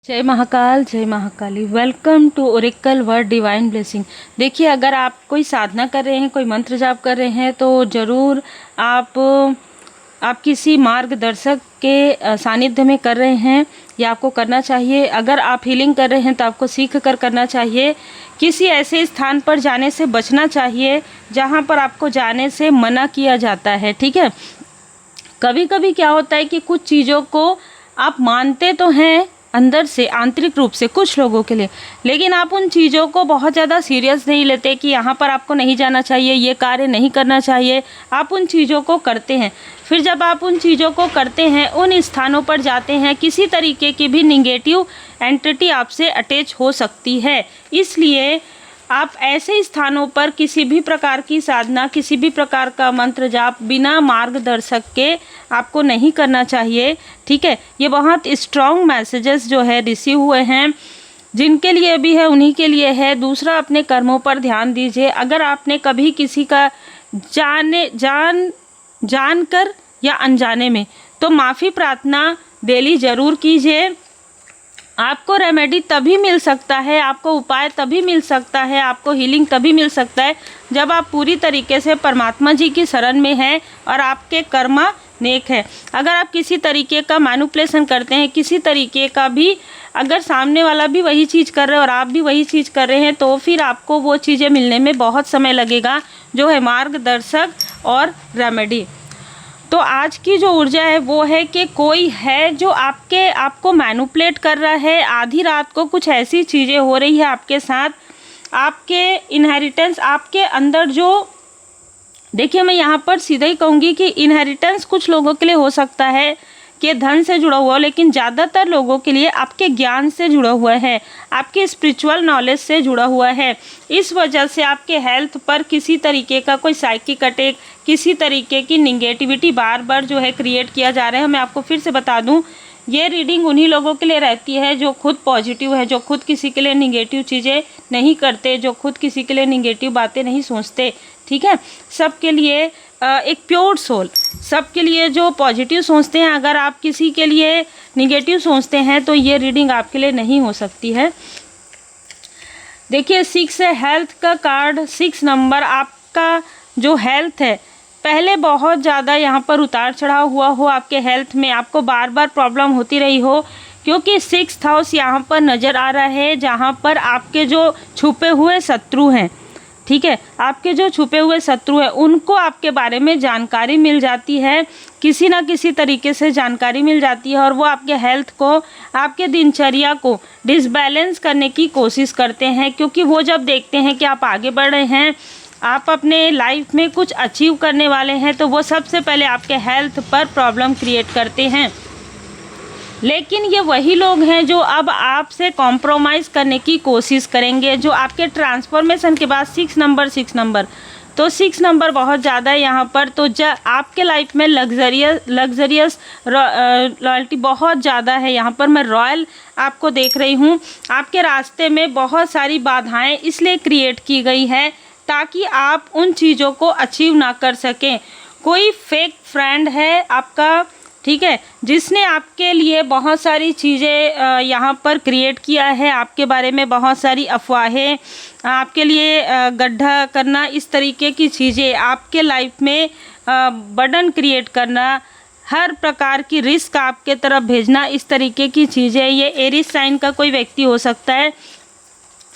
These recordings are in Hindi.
जय महाकाल, जय Mahakali. Welcome to Oracle Word Divine Blessing. देखिए, अगर आप कोई साधना कर रहे हैं, कोई मंत्र जाप कर रहे हैं, तो ज़रूर आप किसी मार्गदर्शक के सानिध्य में कर रहे हैं, या आपको करना चाहिए। अगर आप हीलिंग कर रहे हैं तो आपको सीख कर करना चाहिए। किसी ऐसे स्थान पर जाने से बचना चाहिए जहाँ पर आपको जाने से मना किया जाता है, ठीक है। कभी कभी क्या होता है कि कुछ चीज़ों को आप मानते तो हैं अंदर से, आंतरिक रूप से कुछ लोगों के लिए, लेकिन आप उन चीज़ों को बहुत ज़्यादा सीरियस नहीं लेते कि यहाँ पर आपको नहीं जाना चाहिए, ये कार्य नहीं करना चाहिए। आप उन चीज़ों को करते हैं। फिर जब आप उन चीज़ों को करते हैं, उन स्थानों पर जाते हैं, किसी तरीके की भी निगेटिव एंटिटी आपसे अटैच हो सकती है। इसलिए आप ऐसे स्थानों पर किसी भी प्रकार की साधना, किसी भी प्रकार का मंत्र जाप बिना मार्गदर्शक के आपको नहीं करना चाहिए, ठीक है। ये बहुत स्ट्रॉन्ग मैसेजेस जो है रिसीव हुए हैं, जिनके लिए भी है उन्हीं के लिए है। दूसरा, अपने कर्मों पर ध्यान दीजिए। अगर आपने कभी किसी का जानकर या अनजाने में, तो माफ़ी प्रार्थना डेली ज़रूर कीजिए। आपको रेमेडी तभी मिल सकता है, आपको उपाय तभी मिल सकता है, आपको हीलिंग तभी मिल सकता है जब आप पूरी तरीके से परमात्मा जी की शरण में हैं और आपके कर्मा नेक है। अगर आप किसी तरीके का मैनिपुलेशन करते हैं, किसी तरीके का भी, अगर सामने वाला भी वही चीज़ कर रहे हैं और आप भी वही चीज़ कर रहे हैं, तो फिर आपको वो चीज़ें मिलने में बहुत समय लगेगा, जो है मार्गदर्शक और रेमेडी। तो आज की जो ऊर्जा है वो है कि कोई है जो आपको मैनिपुलेट कर रहा है। आधी रात को कुछ ऐसी चीज़ें हो रही है आपके साथ, आपके इनहेरिटेंस, आपके अंदर जो, देखिए मैं यहाँ पर सीधा ही कहूँगी कि इनहेरिटेंस कुछ लोगों के लिए हो सकता है कि धन से जुड़ा हुआ, लेकिन ज़्यादातर लोगों के लिए आपके ज्ञान से जुड़ा हुआ है, आपके स्पिरिचुअल नॉलेज से जुड़ा हुआ है। इस वजह से आपके हेल्थ पर किसी तरीके का कोई साइकिक अटैक, किसी तरीके की निगेटिविटी बार बार जो है क्रिएट किया जा रहा है। मैं आपको फिर से बता दूं, ये रीडिंग उन्हीं लोगों के लिए रहती है जो खुद पॉजिटिव है, जो खुद किसी के लिए निगेटिव चीज़ें नहीं करते, जो खुद किसी के लिए निगेटिव बातें नहीं सोचते, ठीक है। सबके लिए एक प्योर सोल, सबके लिए जो पॉजिटिव सोचते हैं। अगर आप किसी के लिए निगेटिव सोचते हैं तो ये रीडिंग आपके लिए नहीं हो सकती है। देखिए, 6 है हेल्थ का कार्ड। 6 नंबर आपका जो हेल्थ है, पहले बहुत ज़्यादा यहाँ पर उतार चढ़ाव हुआ हो आपके हेल्थ में, आपको बार बार प्रॉब्लम होती रही हो, क्योंकि 6th हाउस यहाँ पर नज़र आ रहा है, जहाँ पर आपके जो छुपे हुए शत्रु हैं, ठीक है, आपके जो छुपे हुए शत्रु हैं उनको आपके बारे में जानकारी मिल जाती है, किसी ना किसी तरीके से जानकारी मिल जाती है, और वो आपके हेल्थ को, आपके दिनचर्या को डिसबैलेंस करने की कोशिश करते हैं। क्योंकि वो जब देखते हैं कि आप आगे बढ़ रहे हैं, आप अपने लाइफ में कुछ अचीव करने वाले हैं, तो वो सबसे पहले आपके हेल्थ पर प्रॉब्लम क्रिएट करते हैं। लेकिन ये वही लोग हैं जो अब आपसे कॉम्प्रोमाइज़ करने की कोशिश करेंगे, जो आपके ट्रांसफॉर्मेशन के बाद 6 नंबर, तो 6 नंबर बहुत ज़्यादा है यहाँ पर। तो आपके लाइफ में लग्जरियस लॉयल्टी बहुत ज़्यादा है। यहाँ पर मैं रॉयल आपको देख रही हूँ। आपके रास्ते में बहुत सारी बाधाएं इसलिए क्रिएट की गई है ताकि आप उन चीज़ों को अचीव ना कर सकें। कोई फेक फ्रेंड है आपका, ठीक है, जिसने आपके लिए बहुत सारी चीज़ें यहाँ पर क्रिएट किया है, आपके बारे में बहुत सारी अफवाहें, आपके लिए गड्ढा करना, इस तरीके की चीज़ें, आपके लाइफ में बर्डन क्रिएट करना, हर प्रकार की रिस्क आपके तरफ भेजना, इस तरीके की चीज़ें। ये एरीज साइन का कोई व्यक्ति हो सकता है,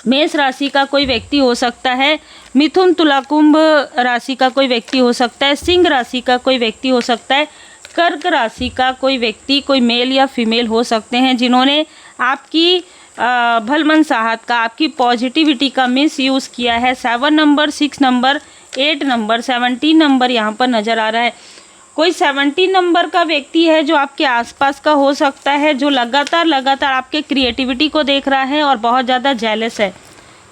मेष राशि का कोई व्यक्ति हो सकता है, मिथुन तुला कुंभ राशि का कोई व्यक्ति हो सकता है, सिंह राशि का कोई व्यक्ति हो सकता है, कर्क राशि का कोई व्यक्ति, कोई मेल या फीमेल हो सकते हैं, जिन्होंने आपकी भलमनसाहत का, आपकी पॉजिटिविटी का मिस यूज़ किया है। 7 नंबर, 6 नंबर, 8 नंबर, 17 नंबर यहाँ पर नज़र आ रहा है। कोई 17 नंबर का व्यक्ति है जो आपके आसपास का हो सकता है, जो लगातार आपके क्रिएटिविटी को देख रहा है और बहुत ज़्यादा जेलस है,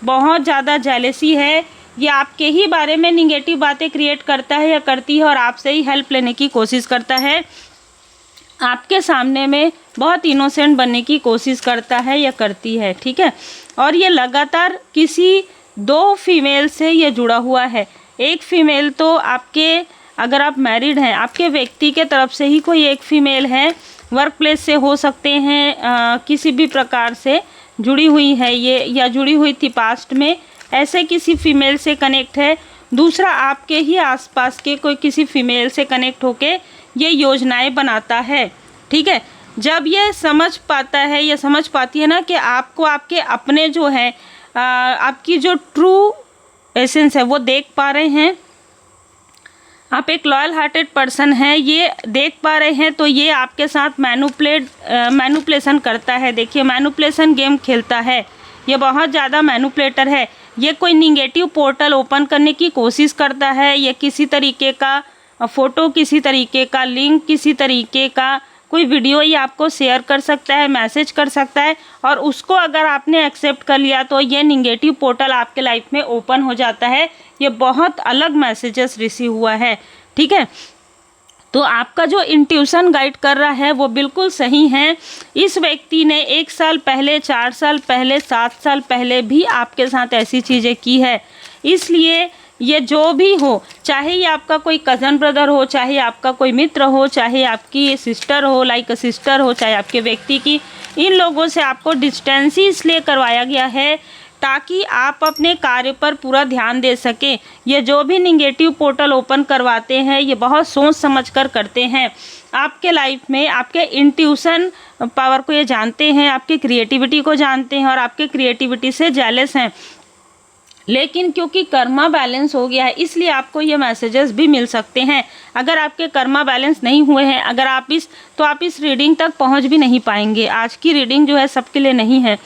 बहुत ज़्यादा जेलसी है। ये आपके ही बारे में निगेटिव बातें क्रिएट करता है या करती है, और आपसे ही हेल्प लेने की कोशिश करता है, आपके सामने में बहुत इनोसेंट बनने की कोशिश करता है या करती है, ठीक है। और ये लगातार किसी 2 फीमेल से ये जुड़ा हुआ है। एक फीमेल तो आपके, अगर आप मैरिड हैं, आपके व्यक्ति के तरफ से ही कोई एक फीमेल है वर्क प्लेस से हो सकते हैं, किसी भी प्रकार से जुड़ी हुई है ये, या जुड़ी हुई थी पास्ट में, ऐसे किसी फीमेल से कनेक्ट है। दूसरा, आपके ही आसपास के कोई किसी फीमेल से कनेक्ट होके ये योजनाएं बनाता है। ठीक है, जब ये समझ पाता है, ये समझ पाती है ना कि आपको आपके अपने जो है, आपकी जो ट्रू एसेंस है वो देख पा रहे हैं, आप एक लॉयल हार्टेड पर्सन हैं, ये देख पा रहे हैं, तो ये आपके साथ मैनुपुलेशन करता है। देखिए, मैनुपुलेशन गेम खेलता है, ये बहुत ज़्यादा मैनुपुलेटर है। ये कोई निगेटिव पोर्टल ओपन करने की कोशिश करता है, ये किसी तरीके का फ़ोटो, किसी तरीके का लिंक, किसी तरीके का कोई वीडियो ये आपको शेयर कर सकता है, मैसेज कर सकता है, और उसको अगर आपने एक्सेप्ट कर लिया तो ये निगेटिव पोर्टल आपके लाइफ में ओपन हो जाता है। ये बहुत अलग मैसेजेस रिसीव हुआ है। ठीक है, तो आपका जो इंट्यूशन गाइड कर रहा है वो बिल्कुल सही है। इस व्यक्ति ने 1 साल पहले, 4 साल पहले, 7 साल पहले भी आपके साथ ऐसी चीज़ें की है। इसलिए ये जो भी हो, चाहे ये आपका कोई कज़न ब्रदर हो, चाहे आपका कोई मित्र हो, चाहे आपकी सिस्टर हो, लाइक सिस्टर हो, चाहे आपके व्यक्ति की, इन लोगों से आपको डिस्टेंस ही इसलिए करवाया गया है ताकि आप अपने कार्य पर पूरा ध्यान दे सकें। ये जो भी निगेटिव पोर्टल ओपन करवाते हैं ये बहुत सोच समझ कर करते हैं। आपके लाइफ में आपके इंट्यूशन पावर को ये जानते हैं, आपकी क्रिएटिविटी को जानते हैं और आपके क्रिएटिविटी से जेलस हैं। लेकिन क्योंकि कर्मा बैलेंस हो गया है इसलिए आपको ये मैसेजेस भी मिल सकते हैं। अगर आपके कर्मा बैलेंस नहीं हुए हैं, अगर आप इस रीडिंग तक पहुंच भी नहीं पाएंगे। आज की रीडिंग जो है सबके लिए नहीं है।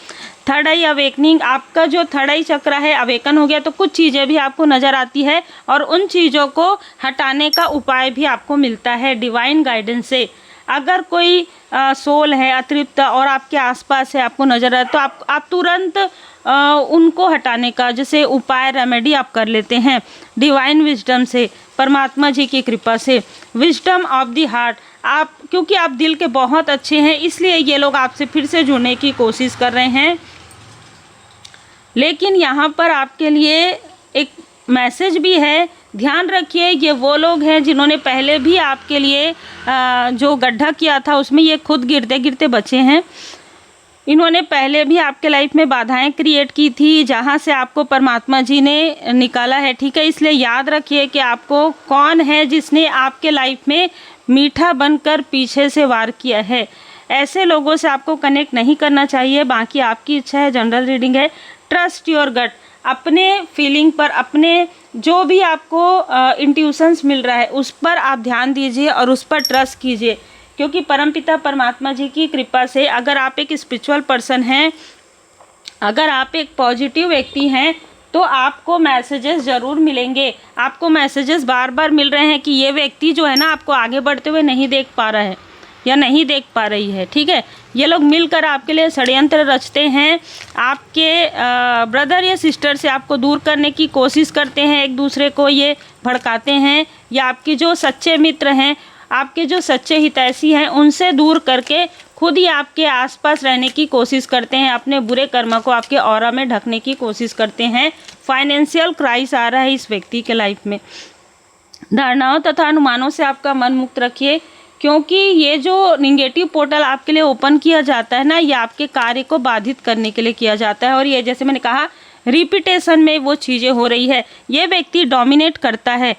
थर्ड आई अवेकनिंग, आपका जो थर्ड आई चक्र है अवेकन हो गया, तो कुछ चीज़ें भी आपको नज़र आती है और उन चीज़ों को हटाने का उपाय भी आपको मिलता है डिवाइन गाइडेंस से। अगर कोई सोल है अतृप्त और आपके आसपास है, आपको नज़र आए, तो आप तुरंत उनको हटाने का जैसे उपाय, रेमेडी आप कर लेते हैं डिवाइन विजडम से, परमात्मा जी की कृपा से। विजडम ऑफ द हार्ट, आप क्योंकि आप दिल के बहुत अच्छे हैं इसलिए ये लोग आपसे फिर से जुड़ने की कोशिश कर रहे हैं। लेकिन यहाँ पर आपके लिए एक मैसेज भी है, ध्यान रखिए, ये वो लोग हैं जिन्होंने पहले भी आपके लिए जो गड्ढा किया था उसमें ये खुद गिरते गिरते बचे हैं। इन्होंने पहले भी आपके लाइफ में बाधाएं क्रिएट की थी जहाँ से आपको परमात्मा जी ने निकाला है। ठीक है, इसलिए याद रखिए कि आपको कौन है जिसने आपके लाइफ में मीठा बनकर पीछे से वार किया है। ऐसे लोगों से आपको कनेक्ट नहीं करना चाहिए। बाकी आपकी इच्छा है, जनरल रीडिंग है। ट्रस्ट योर गट, अपने फीलिंग पर, अपने जो भी आपको इंट्यूशंस मिल रहा है उस पर आप ध्यान दीजिए और उस पर ट्रस्ट कीजिए, क्योंकि परमपिता परमात्मा जी की कृपा से अगर आप एक स्पिरिचुअल पर्सन हैं, अगर आप एक पॉजिटिव व्यक्ति हैं, तो आपको मैसेजेस ज़रूर मिलेंगे। आपको मैसेजेस बार बार मिल रहे हैं कि ये व्यक्ति जो है ना आपको आगे बढ़ते हुए नहीं देख पा रहा है या नहीं देख पा रही है। ठीक है, ये लोग मिलकर आपके लिए षड्यंत्र रचते हैं, आपके ब्रदर या सिस्टर से आपको दूर करने की कोशिश करते हैं, एक दूसरे को ये भड़काते हैं, या आपके जो सच्चे मित्र हैं, आपके जो सच्चे हितैषी हैं उनसे दूर करके खुद ही आपके आसपास रहने की कोशिश करते हैं, अपने बुरे कर्म को आपके ऑरा में ढकने की कोशिश करते हैं। फाइनेंशियल क्राइसिस आ रहा है इस व्यक्ति के लाइफ में। धारणाओं तथा अनुमानों से आपका मन मुक्त रखिए, क्योंकि ये जो निगेटिव पोर्टल आपके लिए ओपन किया जाता है ना, ये आपके कार्य को बाधित करने के लिए किया जाता है। और ये जैसे मैंने कहा रिपीटेशन में वो चीज़ें हो रही है। ये व्यक्ति डोमिनेट करता है।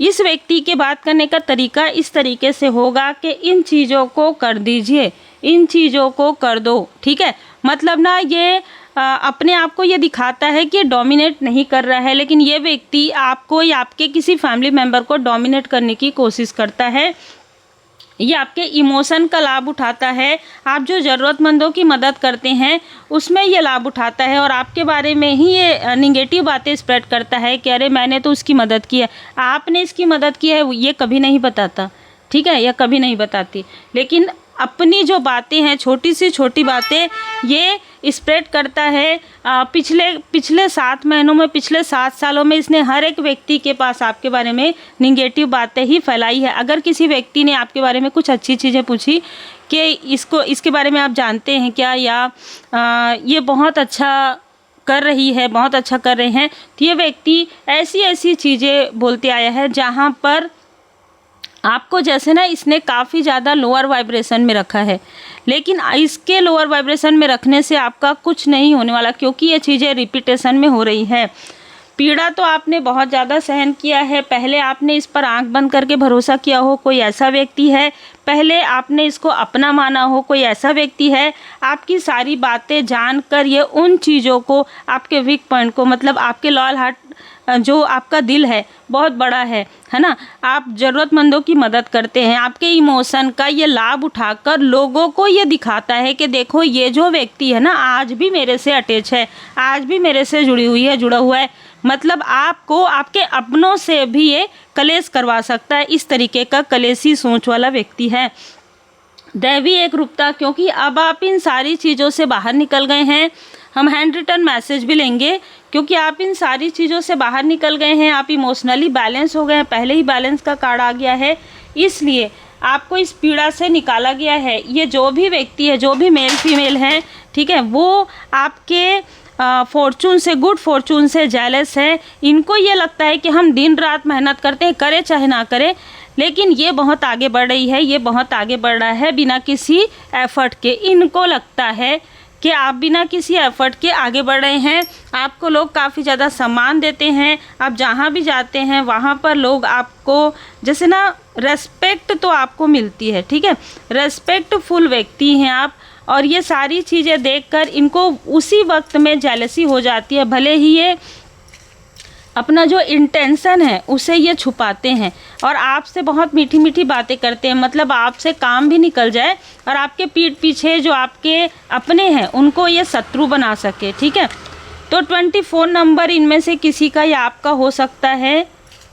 इस व्यक्ति के बात करने का तरीका इस तरीके से होगा कि इन चीज़ों को कर दीजिए, इन चीज़ों को कर दो। ठीक है, मतलब ना ये अपने आप को ये दिखाता है कि डोमिनेट नहीं कर रहा है, लेकिन ये व्यक्ति आपको या आपके किसी फैमिली मेम्बर को डोमिनेट करने की कोशिश करता है। ये आपके इमोशन का लाभ उठाता है। आप जो ज़रूरतमंदों की मदद करते हैं उसमें ये लाभ उठाता है और आपके बारे में ही ये निगेटिव बातें स्प्रेड करता है कि अरे मैंने तो उसकी मदद की है, आपने इसकी मदद की है, ये कभी नहीं बताता। ठीक है, यह कभी नहीं बताती, लेकिन अपनी जो बातें हैं, छोटी सी छोटी बातें, ये स्प्रेड करता है। पिछले 7 महीनों में, पिछले 7 सालों में इसने हर एक व्यक्ति के पास आपके बारे में निगेटिव बातें ही फैलाई है। अगर किसी व्यक्ति ने आपके बारे में कुछ अच्छी चीज़ें पूछी कि इसके बारे में आप जानते हैं क्या, या ये बहुत अच्छा कर रही है, बहुत अच्छा कर रहे हैं, तो ये व्यक्ति ऐसी ऐसी चीज़ें बोलते आया है जहाँ पर आपको जैसे ना इसने काफ़ी ज़्यादा लोअर वाइब्रेशन में रखा है, लेकिन इसके लोअर वाइब्रेशन में रखने से आपका कुछ नहीं होने वाला, क्योंकि ये चीज़ें रिपीटेशन में हो रही है। पीड़ा तो आपने बहुत ज़्यादा सहन किया है, पहले आपने इस पर आंख बंद करके भरोसा किया हो, कोई ऐसा व्यक्ति है, पहले आपने इसको अपना माना हो, कोई ऐसा व्यक्ति है, आपकी सारी बातें जानकर ये उन चीज़ों को, आपके वीक पॉइंट को, मतलब आपके लॉयल हार्ट जो आपका दिल है बहुत बड़ा है ना, आप ज़रूरतमंदों की मदद करते हैं, आपके इमोशन का ये लाभ उठाकर लोगों को ये दिखाता है कि देखो ये जो व्यक्ति है ना आज भी मेरे से अटैच है, आज भी मेरे से जुड़ी हुई है, जुड़ा हुआ है, मतलब आपको आपके अपनों से भी ये कलेश करवा सकता है। इस तरीके का कलेशी सोच वाला व्यक्ति है। दैवी एक रूपता, क्योंकि अब आप इन सारी चीज़ों से बाहर निकल गए हैं। हम हैंड रिटन मैसेज भी लेंगे, क्योंकि आप इन सारी चीज़ों से बाहर निकल गए हैं, आप इमोशनली बैलेंस हो गए हैं, पहले ही बैलेंस का कार्ड आ गया है, इसलिए आपको इस पीड़ा से निकाला गया है। ये जो भी व्यक्ति है, जो भी मेल फीमेल है, ठीक है, वो आपके फॉर्चून से, गुड फॉर्चून से जेलस है। इनको ये लगता है कि हम दिन रात मेहनत करते हैं, करे चाहे ना करे, लेकिन ये बहुत आगे बढ़ रही है, ये बहुत आगे बढ़ रहा है बिना किसी एफर्ट के। इनको लगता है कि आप बिना किसी एफर्ट के आगे बढ़ रहे हैं, आपको लोग काफ़ी ज़्यादा सम्मान देते हैं, आप जहाँ भी जाते हैं वहाँ पर लोग आपको जैसे ना रेस्पेक्ट तो आपको मिलती है, ठीक है, रेस्पेक्टफुल व्यक्ति हैं आप। और ये सारी चीज़ें देखकर इनको उसी वक्त में जेलसी हो जाती है, भले ही ये अपना जो इंटेंशन है उसे ये छुपाते हैं और आपसे बहुत मीठी मीठी बातें करते हैं, मतलब आपसे काम भी निकल जाए और आपके पीठ पीछे जो आपके अपने हैं उनको ये शत्रु बना सके, ठीक है। तो 24 नंबर इनमें से किसी का या आपका हो सकता है,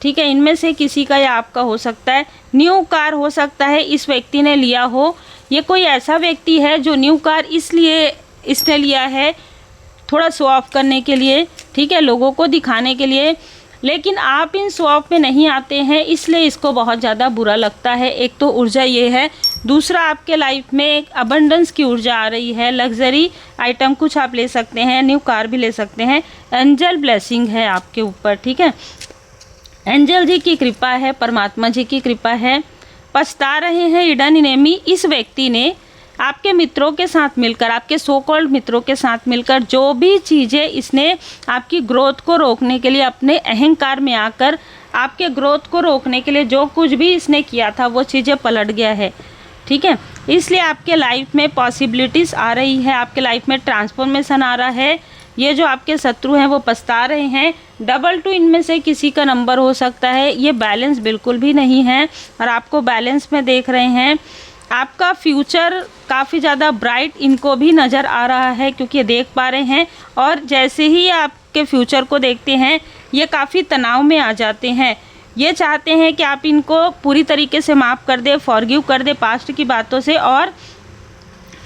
ठीक है, इनमें से किसी का या आपका हो सकता है। न्यू कार हो सकता है इस व्यक्ति ने लिया हो, ये कोई ऐसा व्यक्ति है जो न्यू कार इसलिए इसने लिया है थोड़ा शो ऑफ करने के लिए, ठीक है, लोगों को दिखाने के लिए, लेकिन आप इन शो ऑफ में नहीं आते हैं, इसलिए इसको बहुत ज़्यादा बुरा लगता है। एक तो ऊर्जा ये है, दूसरा आपके लाइफ में एक अबंडेंस की ऊर्जा आ रही है, लग्जरी आइटम कुछ आप ले सकते हैं, न्यू कार भी ले सकते हैं, एंजल ब्लेसिंग है आपके ऊपर, ठीक है, एंजल जी की कृपा है, परमात्मा जी की कृपा है। पछता रहे हैं हिडन इनेमी, इस व्यक्ति ने आपके मित्रों के साथ मिलकर, आपके सो कॉल्ड मित्रों के साथ मिलकर जो भी चीज़ें इसने आपकी ग्रोथ को रोकने के लिए, अपने अहंकार में आकर आपके ग्रोथ को रोकने के लिए जो कुछ भी इसने किया था वो चीज़ें पलट गया है, ठीक है। इसलिए आपके लाइफ में पॉसिबिलिटीज़ आ रही है, आपके लाइफ में ट्रांसफॉर्मेशन आ रहा है। ये जो आपके शत्रु हैं वो पछता रहे हैं। 22 इनमें से किसी का नंबर हो सकता है। ये बैलेंस बिल्कुल भी नहीं है और आपको बैलेंस में देख रहे हैं। आपका फ्यूचर काफ़ी ज़्यादा ब्राइट इनको भी नज़र आ रहा है, क्योंकि ये देख पा रहे हैं, और जैसे ही आपके फ्यूचर को देखते हैं ये काफ़ी तनाव में आ जाते हैं। ये चाहते हैं कि आप इनको पूरी तरीके से माफ़ कर दे, फॉरगिव कर दे पास्ट की बातों से, और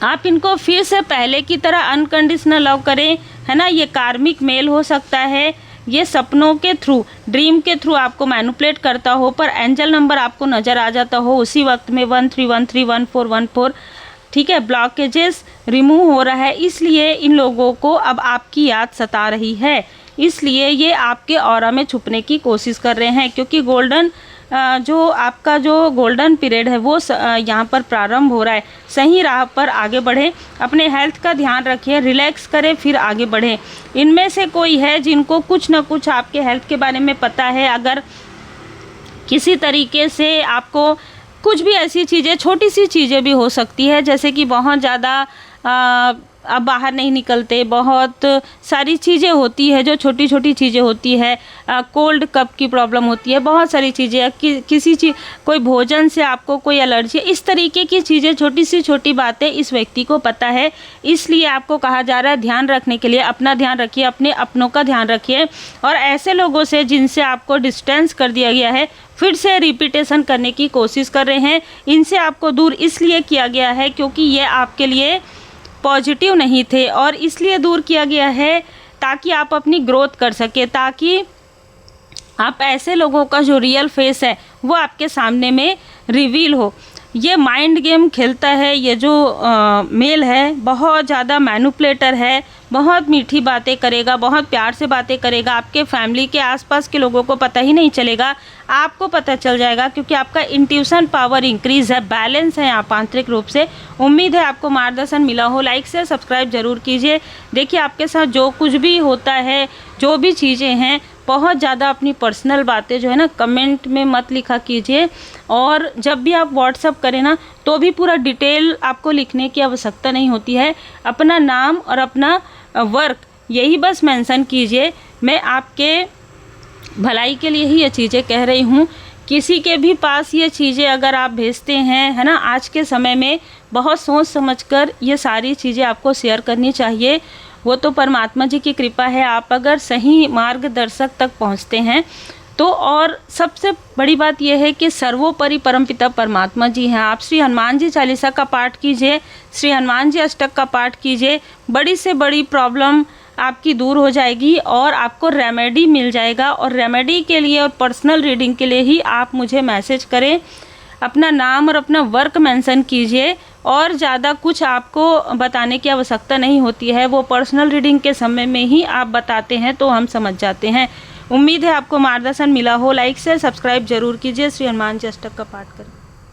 आप इनको फिर से पहले की तरह अनकंडीशनल लव करें, है ना। ये कार्मिक मेल हो सकता है, ये सपनों के थ्रू, ड्रीम के थ्रू आपको मैनिपुलेट करता हो, पर एंजल नंबर आपको नज़र आ जाता हो उसी वक्त में 13131414, ठीक है। ब्लॉकेजेस रिमूव हो रहा है, इसलिए इन लोगों को अब आपकी याद सता रही है, इसलिए ये आपके ऑरा में छुपने की कोशिश कर रहे हैं, क्योंकि गोल्डन जो आपका जो गोल्डन पीरियड है वो यहाँ पर प्रारंभ हो रहा है। सही राह पर आगे बढ़ें, अपने हेल्थ का ध्यान रखिए, रिलैक्स करें, फिर आगे बढ़ें। इनमें से कोई है जिनको कुछ ना कुछ आपके हेल्थ के बारे में पता है, अगर किसी तरीके से आपको कुछ भी ऐसी चीज़ें, छोटी सी चीज़ें भी हो सकती है, जैसे कि बहुत ज़्यादा अब बाहर नहीं निकलते, बहुत सारी चीज़ें होती है जो छोटी छोटी चीज़ें होती है, कोल्ड कप की प्रॉब्लम होती है, बहुत सारी चीज़ें, किसी चीज़, कोई भोजन से आपको कोई एलर्जी, इस तरीके की चीज़ें, छोटी सी छोटी बातें इस व्यक्ति को पता है, इसलिए आपको कहा जा रहा है ध्यान रखने के लिए। अपना ध्यान रखिए, अपने अपनों का ध्यान रखिए, और ऐसे लोगों से जिनसे आपको डिस्टेंस कर दिया गया है फिर से रिपीटेशन करने की कोशिश कर रहे हैं, इनसे आपको दूर इसलिए किया गया है क्योंकि ये आपके लिए पॉजिटिव नहीं थे, और इसलिए दूर किया गया है ताकि आप अपनी ग्रोथ कर सके, ताकि आप ऐसे लोगों का जो रियल फेस है वो आपके सामने में रिवील हो। ये माइंड गेम खेलता है। ये जो मेल है बहुत ज़्यादा मैनिपुलेटर है, बहुत मीठी बातें करेगा, बहुत प्यार से बातें करेगा। आपके फैमिली के आसपास के लोगों को पता ही नहीं चलेगा, आपको पता चल जाएगा, क्योंकि आपका इंट्यूशन पावर इंक्रीज़ है, बैलेंस है आप आंतरिक रूप से। उम्मीद है आपको मार्गदर्शन मिला हो। लाइक से सब्सक्राइब जरूर कीजिए। देखिए आपके साथ जो कुछ भी होता है, जो भी चीज़ें हैं, बहुत ज़्यादा अपनी पर्सनल बातें जो है ना कमेंट में मत लिखा कीजिए। और जब भी आप व्हाट्सअप करें ना तो भी पूरा डिटेल आपको लिखने की आवश्यकता नहीं होती है। अपना नाम और अपना वर्क यही बस मेंशन कीजिए। मैं आपके भलाई के लिए ही ये चीज़ें कह रही हूँ। किसी के भी पास ये चीज़ें अगर आप भेजते हैं, है ना, आज के समय में बहुत सोच समझकर ये सारी चीज़ें आपको शेयर करनी चाहिए। वो तो परमात्मा जी की कृपा है, आप अगर सही मार्गदर्शक तक पहुंचते हैं तो। और सबसे बड़ी बात यह है कि सर्वोपरि परमपिता परमात्मा जी हैं। आप श्री हनुमान जी चालीसा का पाठ कीजिए, श्री हनुमान जी अष्टक का पाठ कीजिए, बड़ी से बड़ी प्रॉब्लम आपकी दूर हो जाएगी और आपको रेमेडी मिल जाएगा। और रेमेडी के लिए और पर्सनल रीडिंग के लिए ही आप मुझे मैसेज करें, अपना नाम और अपना वर्क मेंशन कीजिए। और ज़्यादा कुछ आपको बताने की आवश्यकता नहीं होती है, वो पर्सनल रीडिंग के समय में ही आप बताते हैं तो हम समझ जाते हैं। उम्मीद है आपको मार्गदर्शन मिला हो। लाइक से सब्सक्राइब जरूर कीजिए। श्री हनुमान जी अष्टक का पाठ करें।